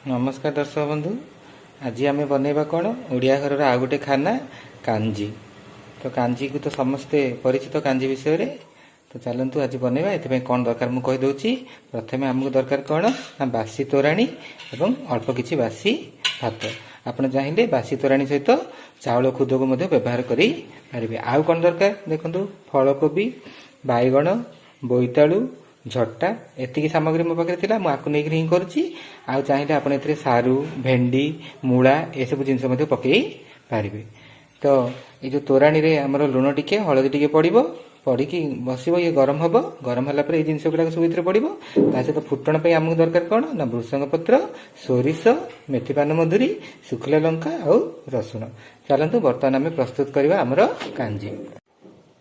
नमस्कार दर्शक बंधु। आज आम बनैबा कौन ओडिया घर आउ गोटे खाना कांजी। तो कांजी को तो समस्ते परिचित कांजी विषय रे। तो चलतु आज बनैबा ए कौन दरकार मु कहि दउची। प्रथमे आमको दरकार कौन ना बासी तोराणी एवं अल्प किछि बासी भात। आपण चाहिए बासी तोराणी सहित चाउल खुद को मध्य व्यवहार करि पारिबे। आउ कौन दरकार देखंतु फलकोबी बाइगण बोईतालु झट्टा एतिकी सामग्री मो पाखे थिला मु आकु नै हिं करछि। आउ चाहिए आपण एथिरे सारू भेंडी मूला ए सब जिंस मध्य पकई पारिबे। तो ये जो तोराणी रे हमर लुण टिके हळदी टिके पड़िबो पड़िकी बसिबो। ये गरम हबो। गरम होला पर ए जिंस गुडा सब इथरे पड़िबो। ता सहित फुटण पे हमको दरकार कोन ना भृषंग पत्र सोरिष मेथी पान मधुरी सुखला लंका और रसुण। चलंतु वर्तमान आम प्रस्तुत करबा हमर कांजी।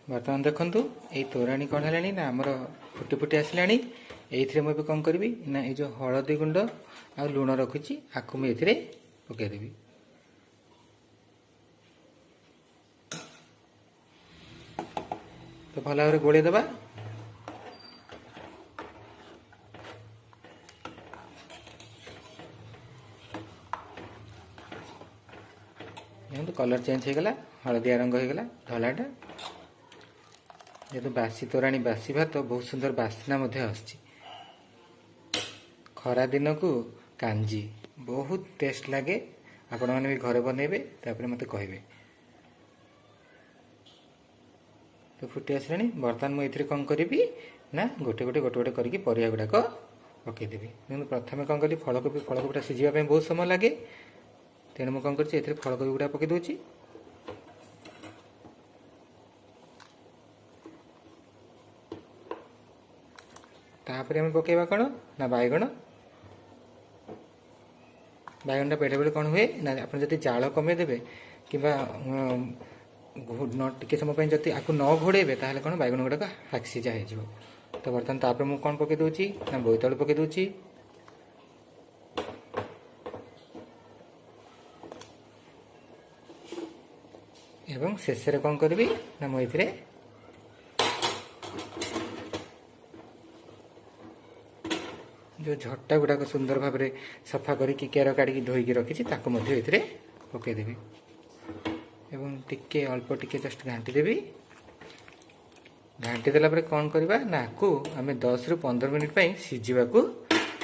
वर्तमान देखंतु ए तोराणी कोन हलानी ना हमर फुटी फुटी आसलानी। एइथरे मु कौन करी ना ये जो हलदी गुंड आ लुण रखुची आकु मु एथिरे पकाई देबी। तो भल भाव गोले दबा। देखो कलर चेंज हो गला हलदिया रंग हो गला धलाटा। जेहेतु बासी तोराणी बासी भात बहुत सुंदर बास्ना मध्य आसछि। खरा दिन को कांजी बहुत टेस्ट लगे। आपण मैंने भी घरे बनइबे तापर मते कहबे। तो फुटी आसलानी बर्तमान मुझे कौन करी ना गोटे गोटे गोटे गोटे करके परिया गुड़ाक पकईदेवी। प्रथम कौन कली फलकोबीटा सीझापी बहुत समय लगे। तेणु मुझे कौन कर फलकोबी गुड़ा पकई दूची। तापर आम पकेबा कौन ना बैगण। बैगणटा बेले बेले कौन हुए ना आप जाल कमे देवे कि टे समय जब आपको न घोड़े ताहले कौन बैगण गुड़ाक हाक सीझा हो। तो बर्तमान तापर मु कौन पकई दूची ना बोईतालु पकई दूची। एवं शेष कौन करी ना मुझे जो झट्टा गुड़ाक सुंदर भाव में सफा करके केर काढ़ी धोईकी रखी पकईदेवी। एवं टिके अल्प टिके जस्ट घाटी देवी। घाटी देला परे कौन करबा ना आकु आमे 10 रु 15 मिनिट पई सिझिबा को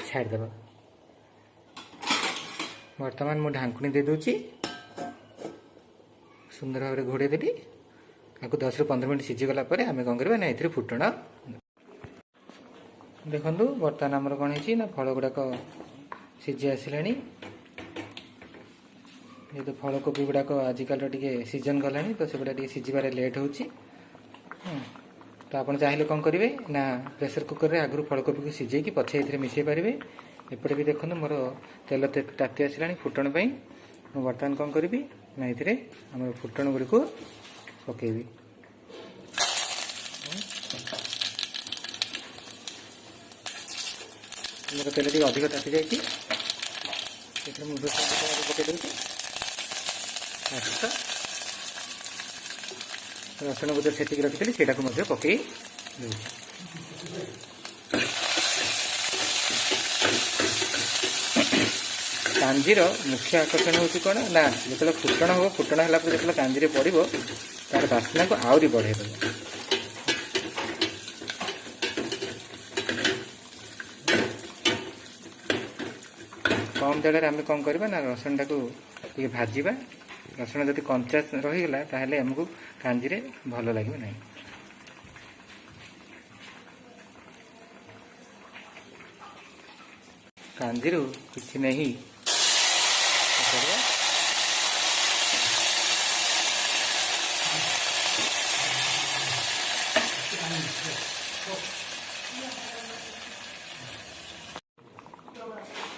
छाड़ देबा। वर्तमान मु ढांकुनी दे दूची सुंदर भाव में घोड़े देली। आकु 10 रु 15 मिनिट सिझी गला परे आमे कौन करबा ना एथिरे फुटण देखंतु। वर्तमान हमर कोन हिची ना फल गुड़ाक सिझी आसिलानी। ये तो फलकोबी गुड़ाक आजिकल टे सीजन गलानी तो से गुड़ा सीझार लेट हो। तो आप चाहिए कौन करेंगे ना प्रेसर कुकर रे आगु फलकोबी को सीझे कि पछे ए मिसई पारे। एपटे भी देखो मोर तेल ताती आसला फुटण पर। मुझे बर्तमान कौन करी ना ये आम फुटण गुड़ी को पकेबी। मोर तेल टी अधिक ताती जाइए पकई दूसरी। रसुण को जो छेचिक रखी से पकई कांजीर मुख्य आकर्षण हूँ कौन ना जो फुटण हम फुटण है जो कांजी पड़ो तार बास्ना को आहरी बढ़े देव। कम तेल आम कौन करवा ना रसुण टाक भाजवा। रसुण जब कंचा रहीगला ताहले हमको कांजी रे भल लगे ना। कांजी किसी नहीं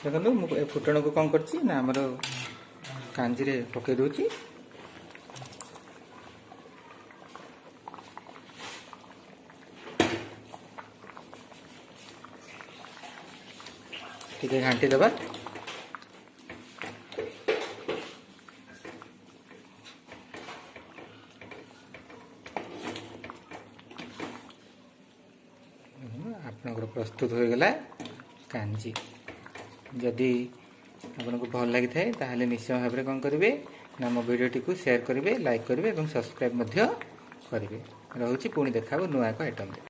देखो मुझे फुटण को कौन करछि ना हमर कांजी रे पकई दूची। टिके घाटी दबा। आपनकर प्रस्तुत हो गला कांजी। जदि ଆପଣଙ୍କୁ ଭଲ ଲାଗିଥାଏ ତାହେଲେ ନିଶ୍ଚୟ ଭାବରେ କ'ଣ କରିବେ ନା ମୋ ଭିଡ଼ିଓଟିକୁ ସେୟାର କରିବେ, ଲାଇକ୍ କରିବେ ଏବଂ ସବସ୍କ୍ରାଇବ୍ ମଧ୍ୟ କରିବେ। ରହୁଛି, ପୁଣି ଦେଖା ହେବ ନୂଆ ଏକ ଆଇଟମ୍ରେ।